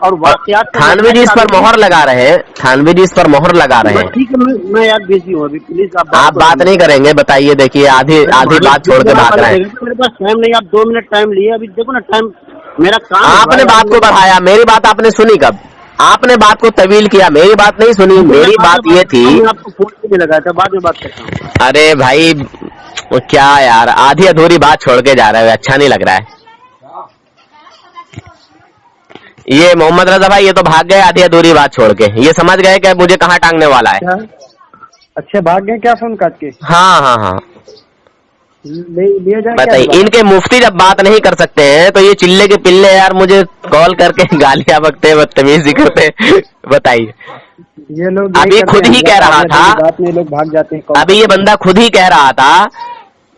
और वाकयात थानवी जी इस पर मोहर लगा रहे हैं, थानवी जी इस पर मोहर लगा रहे हैं। ठीक है, मैं यार बिजी हूँ अभी, प्लीज आप बात नहीं करेंगे, बताइए। देखिए आधी बात छोड़ के भाग रहे हैं। मेरे पास टाइम नहीं, आप 2 मिनट टाइम लिए, अभी देखो ना टाइम मेरा काम। आपने बात को बढ़ाया, मेरी बात आपने सुनी कब? आपने बात को तवील किया, मेरी बात नहीं सुनी। मेरी बात ये थी, आपको फोन भी लगाया था, बाद में बात करता हूँ। अरे भाई क्या यार, आधी अधूरी बात छोड़ के जा रहे हो, अच्छा नहीं लग रहा है। ये मोहम्मद रजा भाई ये तो भाग गए आधी अधूरी बात छोड़ के, ये समझ गए कि मुझे कहाँ टांगने वाला है। अच्छा भाग गए क्या फोन काट के? हाँ बताइए, इनके मुफ्ती जब बात नहीं कर सकते हैं तो ये चिल्ले के पिल्ले यार मुझे कॉल करके गालियां बकते, बदतमीजी करते। बताइए, ये लोग अभी खुद ही कह रहा था, लोग भाग जाते हैं। अभी ये बंदा खुद ही कह रहा था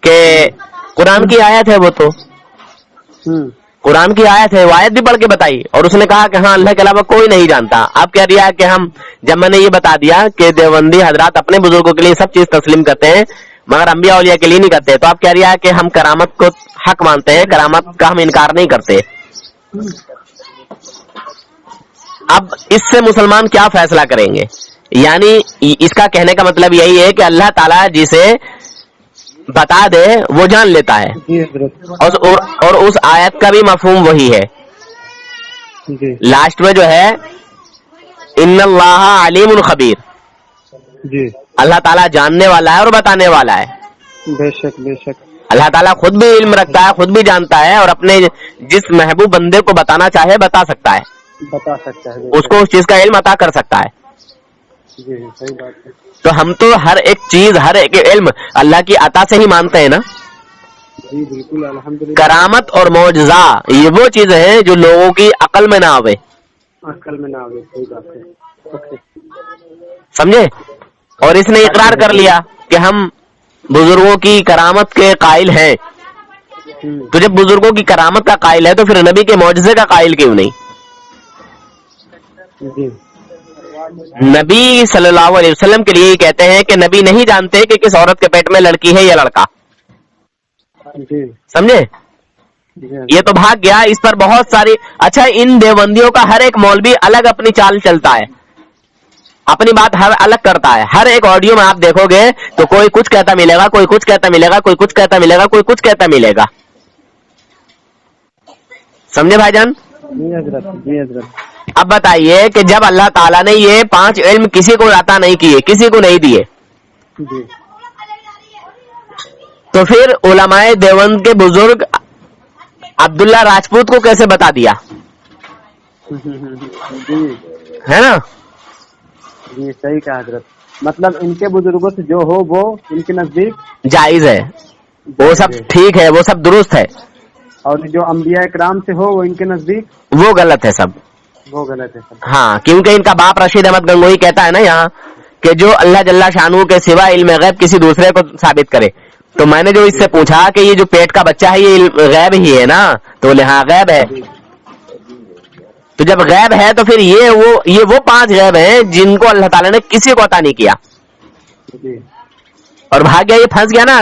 कि कुरान की आयत है, वो तो कुरान की आयत है, वो आयत भी पढ़ के बताई, और उसने कहा कि हाँ अल्लाह के अलावा कोई नहीं जानता। आप कह दिया कि हम, जब मैंने ये बता दिया कि देवबंदी हजरात अपने बुजुर्गों के लिए सब चीज तस्लीम करते हैं मगर अंबिया औलिया के लिए नहीं करते, तो आप कह दिया कि हम करामत को हक मानते हैं, करामत का हम इनकार नहीं करते। अब इससे मुसलमान क्या फैसला करेंगे? यानी इसका कहने का मतलब यही है कि अल्लाह ताला जिसे बता दे वो जान लेता है, और उस आयत का भी मफहूम वही है। लास्ट में जो है इन्नल्लाह अलीमुन खबीर, अल्लाह ताला जानने वाला है और बताने वाला है। बेशक बेशक अल्लाह ताला खुद भी इल्म रखता है, खुद भी जानता है, और अपने जिस महबूब बंदे को बताना चाहे बता सकता है, उसको उस चीज का इल्म अता कर सकता है। सही बात है। तो हम तो हर एक चीज, हर एक इल्म अल्लाह की अता से ही मानते हैं ना। जी बिल्कुल, अल्हम्दुलिल्लाह। करामत और मौजज़ा ये वो चीज है जो लोगों की अकल में ना आवे, सही बात है। समझे? और इसने इकरार कर लिया कि हम बुजुर्गों की करामत के कायल हैं। तो जब बुजुर्गों की करामत का कायल है तो फिर नबी के मौजज़े का कायल क्यों नहीं? नबी सल्लल्लाहु अलैहि वसल्लम के लिए कहते हैं कि नबी नहीं जानते कि किस औरत के पेट में लड़की है या लड़का। समझे? ये तो भाग गया, इस पर बहुत सारी। अच्छा, इन देवबंदियों का हर एक मौलवी अलग अपनी चाल चलता है। अपनी बात हर अलग करता है। हर एक ऑडियो में आप देखोगे तो कोई कुछ कहता मिलेगा, कोई कुछ कहता मिलेगा, कोई कुछ कहता मिलेगा, कोई कुछ कहता मिलेगा। समझे भाईजान? जी हजरत। अब बताइए कि जब अल्लाह ताला ने ये 5 इल्म किसी को अता नहीं किए, किसी को नहीं दिए, जी, तो फिर उलमाए देवबंद के बुजुर्ग अब्दुल्ला राजपूत को कैसे बता दिया? जी है ना? जी सही कहा हजरत। मतलब इनके बुजुर्गों से जो हो वो इनके नजदीक जायज है, वो सब ठीक है, वो सब दुरुस्त है, और जो अंबिया इकराम से हो वो इनके नजदीक वो गलत है सब। वो गलत है सब। हाँ, क्योंकि इनका बाप रशीद अहमद गंगोही कहता है ना यहाँ कि जो अल्लाह जल्ला शानू के सिवा इल्म गैब किसी दूसरे को साबित करे। तो मैंने जो इससे पूछा कि ये जो पेट का बच्चा है ये गैब ही है ना, तो बोले हाँ गैब है। तो जब गैब है तो फिर ये वो 5 गैब हैं जिनको अल्लाह ताला ने किसी को अता नहीं किया। और भाग्य ये फंस गया ना,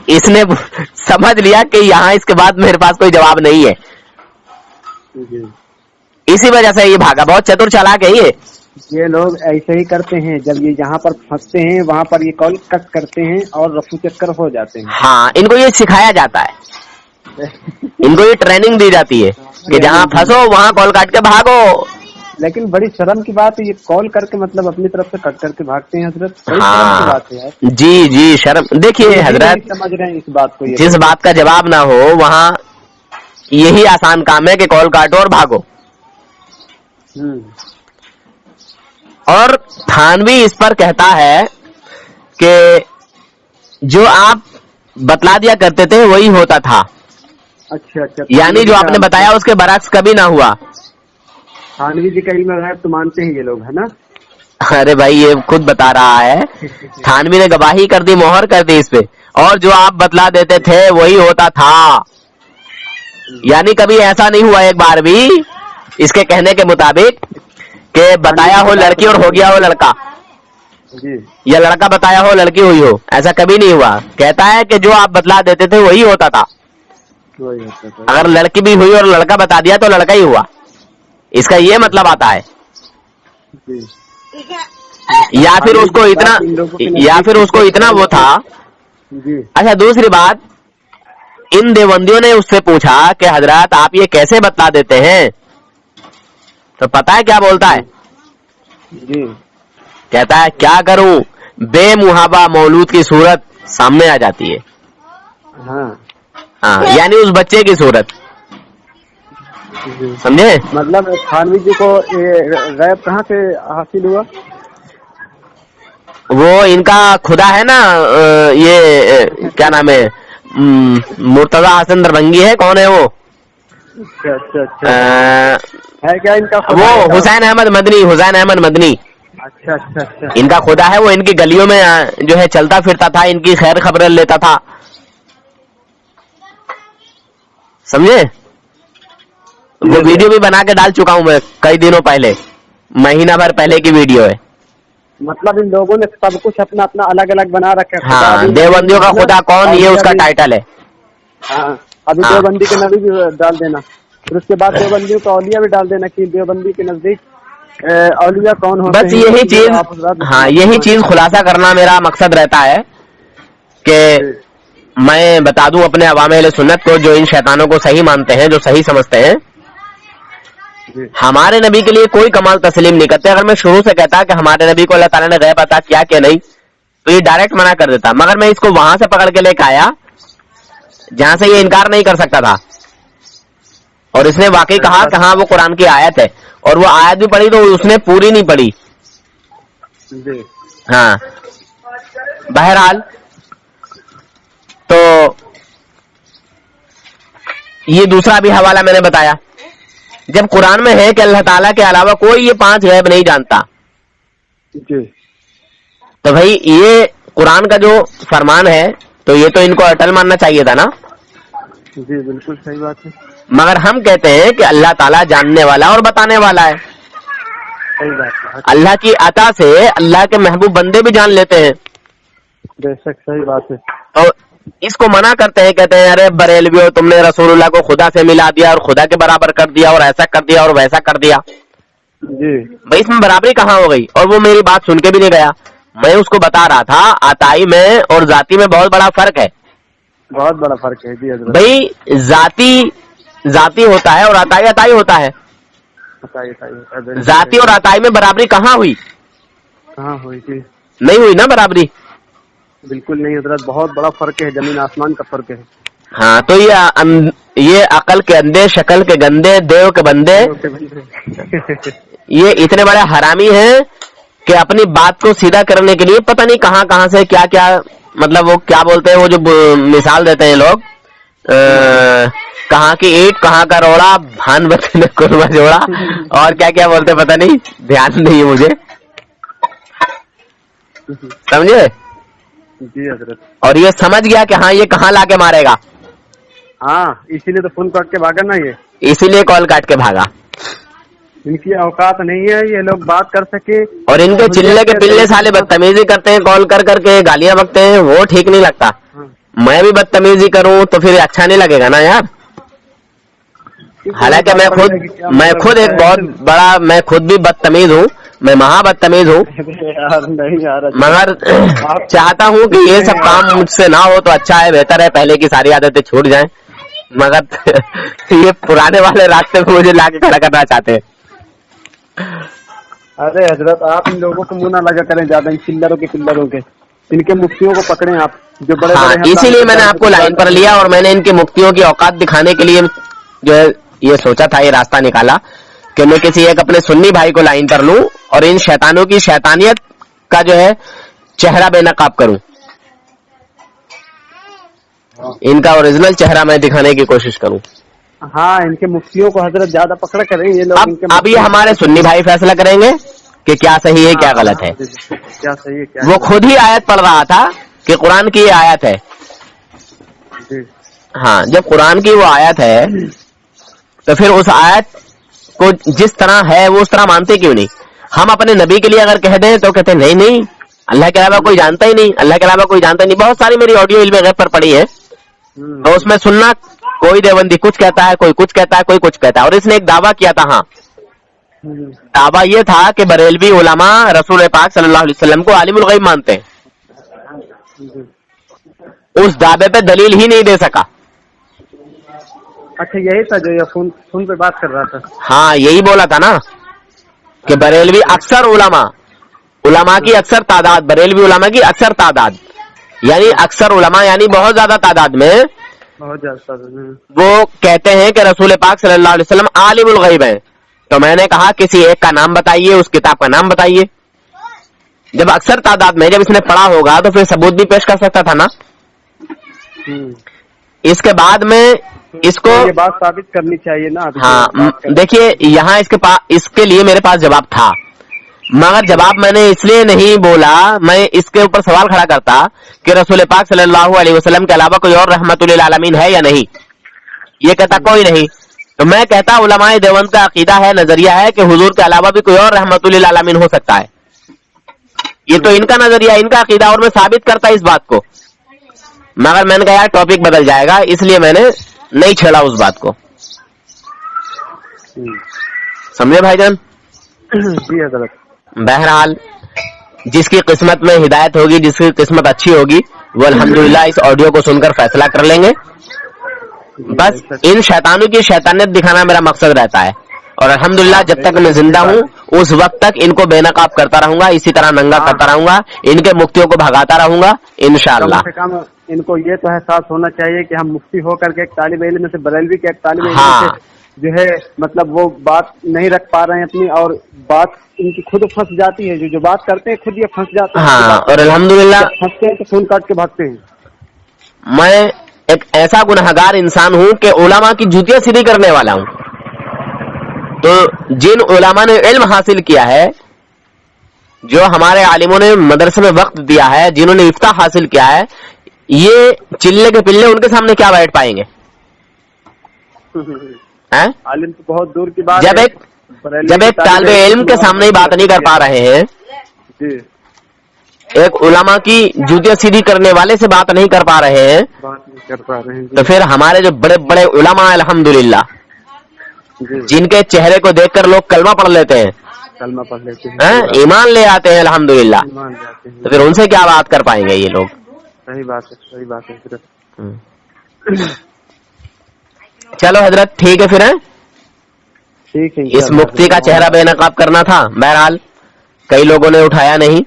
इसने समझ लिया कि यहाँ इसके बाद मेरे पास कोई जवाब नहीं है, इसी वजह से ये भागा। बहुत चतुर चालाक है ये लोग ऐसे ही करते हैं, जब ये यहाँ पर फंसते हैं वहाँ पर ये कॉल कट करते हैं और रफू चक्कर हो जाते हैं। हाँ, इनको ये सिखाया जाता है, इनको ये ट्रेनिंग दी जाती है कि जहाँ फंसो वहाँ कॉल काट के भागो। लेकिन बड़ी शर्म की बात है, ये कॉल करके मतलब अपनी तरफ से कट करके भागते हैं हजरत। हाँ, शर्म की बात है यार। जी शर्म। देखिए हजरत, समझ रहे हैं इस बात को, जिस बात का जवाब ना हो वहाँ यही आसान काम है कि कॉल काटो और भागो। और थानवी इस पर कहता है कि जो आप बतला दिया करते थे वही होता था। अच्छा। यानी जो आपने बताया उसके बरक्स कभी ना हुआ। थानवी जी का इल्म गैब तो मानते हैं ये लोग, है ना? अरे भाई ये खुद बता रहा है, थानवी ने गवाही कर दी, मोहर कर दी इस पे। और जो आप बतला देते थे वही होता था, यानी कभी ऐसा नहीं हुआ एक बार भी इसके कहने के मुताबिक कि बताया हो लड़की और हो गया हो लड़का, या लड़का बताया हो लड़की हुई हो, ऐसा कभी नहीं हुआ। कहता है कि जो आप बतला देते थे वही होता था। अगर लड़की भी हुई और लड़का बता दिया तो लड़का ही हुआ, इसका ये मतलब आता है। या फिर उसको इतना वो था। अच्छा, दूसरी बात, इन देवबंदियों ने उससे पूछा कि हजरत आप ये कैसे बतला देते हैं, तो पता है क्या बोलता है? कहता है क्या करूं, बेमुहाबा मौलूद की सूरत सामने आ जाती है। हाँ, यानी उस बच्चे की सूरत, समझे? मतलब थानवी जी को गैब कहाँ से हासिल हुआ? वो इनका खुदा है ना, ये क्या नाम है, मुर्तजा हसन दरभंगी है, कौन है वो? अच्छा। है क्या इनका खुदा? वो हुसैन अहमद मदनी। अच्छा। इनका खुदा है, वो इनकी गलियों में जो है चलता फिरता था, इनकी खैर खबर लेता था, समझे? वो वीडियो भी बना के डाल चुका हूँ मैं कई दिनों पहले, महीना भर पहले की वीडियो है। मतलब इन लोगों ने सब कुछ अपना अपना अलग अलग बना रखा है। हाँ, देवबंदियों का खुदा कौन, ये उसका टाइटल है। हाँ, अभी देवबंदी के नबी भी डाल देना, फिर उसके बाद देवबंदियों का औलिया भी डाल देना कि देवबंदी के नजदीक औलिया कौन होते हैं। बस यही चीज, हाँ यही चीज खुलासा करना मेरा मकसद रहता है कि मैं बता दूं अपने अवाम अहले सुन्नत को, जो इन शैतानों को सही मानते हैं, जो सही समझते हैं, हमारे नबी के लिए कोई कमाल तस्लीम नहीं करते। अगर मैं शुरू से कहता कि हमारे नबी को अल्लाह ताला ने गैब अता किया कि नहीं, तो ये डायरेक्ट मना कर देता। मगर मैं इसको वहां से पकड़ के लेकर आया जहां से ये इनकार नहीं कर सकता था, और इसने वाकई कहा कि हाँ वो कुरान की आयत है, और वो आयत भी पढ़ी तो उसने पूरी नहीं पढ़ी। हाँ, बहरहाल तो ये दूसरा भी हवाला मैंने बताया। जब कुरान में है कि अल्लाह ताला के अलावा कोई ये 5 गैब नहीं जानता, तो भाई ये कुरान का जो फरमान है तो ये तो इनको अटल मानना चाहिए था ना। जी बिल्कुल सही बात है। मगर हम कहते हैं कि अल्लाह ताला जानने वाला और बताने वाला है। सही बात है। अल्लाह की अता से अल्लाह के महबूब बंदे भी जान लेते हैं। बेशक सही बात है। तो इसको मना करते हैं, कहते हैं अरे बरेलवियों, तुमने रसूलुल्लाह को खुदा से मिला दिया और खुदा के बराबर कर दिया और ऐसा कर दिया और वैसा कर दिया। जी भाई इसमें बराबरी कहाँ हो गई? और वो मेरी बात सुन के भी नहीं गया। मैं उसको बता रहा था अताई में और जाति में बहुत बड़ा फर्क है। बहुत बड़ा फर्क है जी हजरत। भाई जाति होता है और अताई अताई होता है। बताइए जाति और अताई में बराबरी कहाँ हुई? कहाँ हुई जी? नहीं हुई ना बराबरी। बिल्कुल नहीं हजरत, बहुत बड़ा फर्क है, जमीन आसमान का फर्क है। हाँ तो ये अकल के अंधे, शक्ल के गंदे, देव के बंदे, ये इतने बड़े हरामी हैं कि अपनी बात को सीधा करने के लिए पता नहीं कहाँ कहाँ से क्या क्या, मतलब वो क्या बोलते हैं, वो जो मिसाल देते हैं लोग, कहाँ की ईंट कहाँ का रोड़ा, भान बच्चे ने कुरमा जोड़ा, और क्या क्या बोलते पता नहीं, ध्यान नहीं है मुझे, समझे? जी हजरत। और ये समझ गया कि हाँ ये कहाँ लाके मारेगा। हाँ इसीलिए तो फोन काट के भागा ना, ये इसीलिए कॉल काट के भागा। इनकी औकात नहीं है ये लोग बात कर सके। और इनके चिल्ले के पिल्ले साले बदतमीजी करते हैं, कॉल कर करके गालियां बकते हैं, वो ठीक नहीं लगता। मैं भी बदतमीजी करूं तो फिर अच्छा नहीं लगेगा ना यार। हालांकि मैं खुद एक बहुत बड़ा, मैं खुद भी बदतमीज हूँ, मैं महा बदतमीज हूँ, मगर चाहता हूँ कि ये सब काम मुझसे ना हो तो अच्छा है, बेहतर है, पहले की सारी आदतें छूट जाएं। मगर ये पुराने वाले रास्ते पे मुझे लाके खड़ा करना चाहते हैं। अरे हजरत आप इन लोगों को मुंह ना लगा करें ज्यादा, इन पिल्लरों के इनके मुफ्तियों को पकड़े आप, जो बड़े हाँ, इसीलिए मैंने आपको लाइन पर लिया और मैंने इनकी मुफ्तियों की औकात दिखाने के लिए जो है ये सोचा था, ये रास्ता निकाला कि मैं किसी एक अपने सुन्नी भाई को लाइन पर लूं और इन शैतानों की शैतानियत का जो है चेहरा बेनकाब करूं, इनका ओरिजिनल चेहरा मैं दिखाने की कोशिश करूं। हाँ इनके मुफ्तियों को हजरत ज्यादा पकड़ करें ये लोग। अब ये हमारे सुन्नी भाई फैसला करेंगे कि क्या सही है क्या गलत है। क्या सही है क्या? वो खुद ही आयत पढ़ रहा था कि कुरान की ये आयत है। हाँ, जब कुरान की वो आयत है तो फिर उस आयत को जिस तरह है वो उस तरह मानते क्यों नहीं? हम अपने नबी के लिए अगर कह दें तो कहते नहीं नहीं, अल्लाह के अलावा कोई जानता ही नहीं, अल्लाह के अलावा कोई जानता ही नहीं। बहुत सारी मेरी ऑडियो इल्म गैब पर पड़ी है, तो उसमें सुनना, कोई देवबंदी कुछ कहता है, कोई कुछ कहता है, कोई कुछ कहता है। और इसने एक दावा किया था, हाँ दावा ये था कि बरेलवी उलमा रसूल पाक सल्लल्लाहु अलैहि वसल्लम को आलिमुल गैब मानते हैं। उस दावे पे दलील ही नहीं दे सका। अच्छा यही था जो ये फोन पे बात कर रहा था? हाँ यही बोला था ना कि बरेलवी अक्सर उलमा की अक्सर तादाद, बरेलवी उलमा की अक्सर तादाद, यानी अक्सर उलमा यानी बहुत ज्यादा तादाद में, बहुत ज्यादा वो कहते हैं कि रसूल पाक सल्लल्लाहु अलैहि वसल्लम आलिमुल गैब हैं। तो मैंने कहा किसी एक का नाम बताइए, उस किताब का नाम बताइए। जब अक्सर तादाद में जब इसने पढ़ा होगा तो फिर सबूत भी पेश कर सकता था ना। इसके बाद में इसको ये बात साबित करनी चाहिए ना। हाँ देखिए, यहाँ इसके लिए मेरे पास जवाब था, मगर जवाब मैंने इसलिए नहीं बोला, मैं इसके ऊपर सवाल खड़ा करता कि रसूल पाक सल्लल्लाहु अलैहि वसल्लम के अलावा कोई और रहमतुल लिल आलमीन है या नहीं। ये कहता कोई नहीं, तो मैं कहता उलमाए देवबंद का अकीदा है, नजरिया है कि हुजूर के अलावा भी कोई और रहमतुल लिल आलमीन हो सकता है। ये तो इनका नजरिया, इनका अकीदा, और मैं साबित करता इस बात को। मगर मैंने कहा यार टॉपिक बदल जाएगा, इसलिए मैंने नहीं छेड़ा उस बात को। समझे भाईजान? जी हजरत। बहरहाल जिसकी किस्मत में हिदायत होगी, जिसकी किस्मत अच्छी होगी, वो अल्हम्दुलिल्लाह इस ऑडियो को सुनकर फैसला कर लेंगे। बस इन शैतानों की शैतानियत दिखाना मेरा मकसद रहता है, और अल्हम्दुलिल्लाह जब तक मैं जिंदा हूँ उस वक्त तक इनको बेनकाब करता रहूंगा, इसी तरह नंगा करता रहूंगा, इनके मुफ्तियों को भगाता रहूंगा इंशाअल्लाह। कम से कम इनको ये तो एहसास होना चाहिए कि हम मुफ्ती होकर के एक तालिब इल्म में से, बरेलवी के एक तालिब इल्म हाँ। से जो है मतलब वो बात नहीं रख पा रहे हैं अपनी, और बात इनकी खुद फंस जाती है। जो बात करते हैं खुद ये फंस जाते हैं। हाँ, और अल्हम्दुलिल्लाह फंसते हैं तो फोन काट के भागते हैं। मैं एक ऐसा गुनहगार इंसान हूँ कि उलमा की जूतियां सीधी करने वाला हूँ। तो जिन उलमा ने इल्म हासिल किया है, जो हमारे आलिमों ने मदरसे में वक्त दिया है, जिन्होंने इफ्ता हासिल किया है, ये चिल्ले के पिल्ले उनके सामने क्या बैठ पाएंगे? आलिम तो बहुत दूर की बात जब एक तालिबे इल्म के सामने ही बात नहीं कर पा रहे हैं, एक उलमा की जूतियां सीधी करने वाले से बात नहीं कर पा रहे हैं, तो फिर हमारे जो बड़े बड़े उलमा अल्हम्दुलिल्लाह, जिनके चेहरे को देखकर लोग कलमा पढ़ लेते हैं, कलमा पढ़ लेते हैं, हैं? ईमान ले आते हैं अल्हम्दुलिल्लाह। मान जाते हैं। तो फिर उनसे क्या बात कर पाएंगे ये लोग? सही बात है, सही बात है हजरत। चलो हजरत ठीक है फिर, है ठीक है, इस मुफ्ती का चेहरा बेनकाब करना था। बहरहाल कई लोगों ने उठाया नहीं,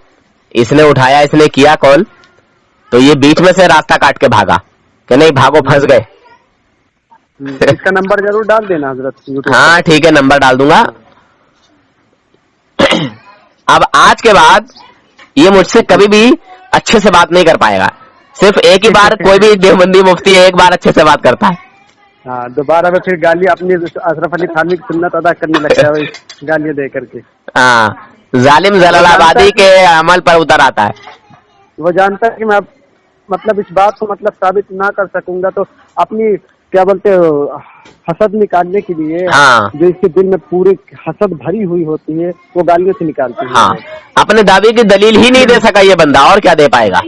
इसने उठाया, इसने किया कॉल, तो ये बीच में से रास्ता काट के भागा कि नहीं भागो फंस गए। इसका नंबर जरूर डाल देना हजरत YouTube हाँ ठीक है, नंबर डाल दूंगा। अब आज के बाद ये मुझसे कभी भी अच्छे से बात नहीं कर पाएगा। सिर्फ एक ही बार कोई भी देवबंदी मुफ्ती एक बार अच्छे से बात करता है। हाँ, दोबारा में फिर गाली अपनी अशरफ अली थानवी की सुन्नत अदा करने लगता है गालियां दे करके। हाँ, जालिम जलालाबादी के अमल पर उतर आता है। वो जानता है कि मैं मतलब इस बात को मतलब साबित ना कर सकूंगा, तो अपनी क्या बोलते हो हसद निकालने के लिए, हाँ। जो इसके दिल में पूरी हसद भरी हुई होती है, वो गालियों से निकालती है। हाँ, अपने दावे की दलील ही नहीं दे सका ये बंदा, और क्या दे पाएगा?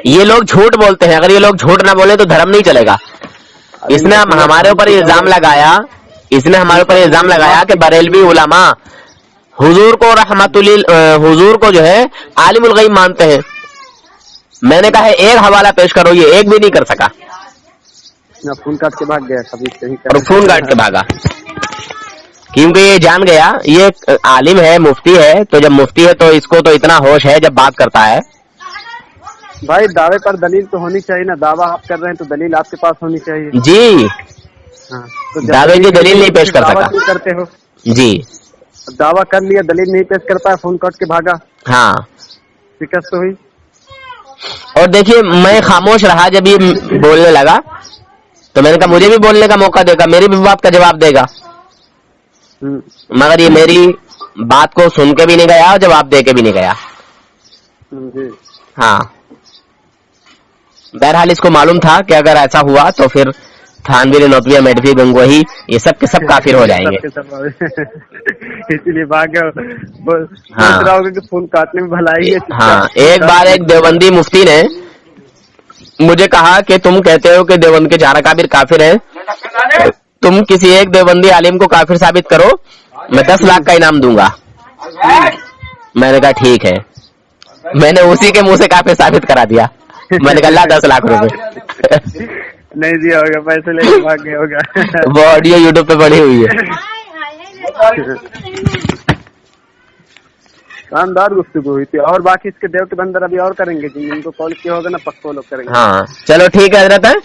ये लोग झूठ बोलते हैं, अगर ये लोग झूठ ना बोले तो धर्म नहीं चलेगा। इसने हमारे ऊपर इल्जाम लगाया, कि बरेलवी उलमा हुजूर को हुजूर को जो है आलिमुल गैब मानते हैं। मैंने कहा है एक हवाला पेश करो, ये एक भी नहीं कर सका, फोन काट के भाग गया कभी सही और फोन काट के भागा, क्योंकि ये जान गया ये आलिम है, मुफ्ती है, तो जब मुफ्ती है तो इसको तो इतना होश है जब बात करता है। भाई दावे पर दलील तो होनी चाहिए ना, दावा आप कर रहे हैं तो दलील आपके पास होनी चाहिए जी। हाँ, तो दावे की दलील नहीं पेश कर दावा सका। क्यों करते हो जी, दावा कर लिया, दलील नहीं पेश कर पाया, फोन काट के भागा, हाँ। शिकस्त तो हुई। और देखिए मैं खामोश रहा, जब ये बोलने लगा तो मैंने कहा मुझे भी बोलने का मौका देगा, मेरी भी बात का जवाब देगा, मगर ये मेरी बात को सुन के भी नहीं गया और जवाब दे के भी नहीं गया। जी। हाँ, बहरहाल इसको मालूम था कि अगर ऐसा हुआ तो फिर थानवीर, नौतविया, मेडवी, गंगोही ये सब के सब काफिर हो जाएंगे। इसलिए भाग हाँ। सोच रहा होगा कि फोन काटने में भलाई है। हाँ, एक बार एक देवबंदी मुफ्ती ने मुझे कहा कि तुम कहते हो कि देवबंद के 4 काफिर काफिर हैं, तुम किसी एक देवबंदी आलिम को काफिर साबित करो, मैं 10 लाख का इनाम दूंगा। मैंने कहा ठीक है, मैंने उसी के मुंह से काफिर साबित करा दिया। मैंने कहा ला 10 लाख रुपए। नहीं दिया होगा, पैसे लेके भाग गया होगा। वो ऑडियो यूट्यूब पे पड़ी हुई है। शानदार गुफ्तगू हुई थी। और बाकी इसके देव के बंदर अभी और करेंगे, जिनको कॉल किया होगा ना पक्का लोग करेंगे। हाँ चलो ठीक है हजरत है।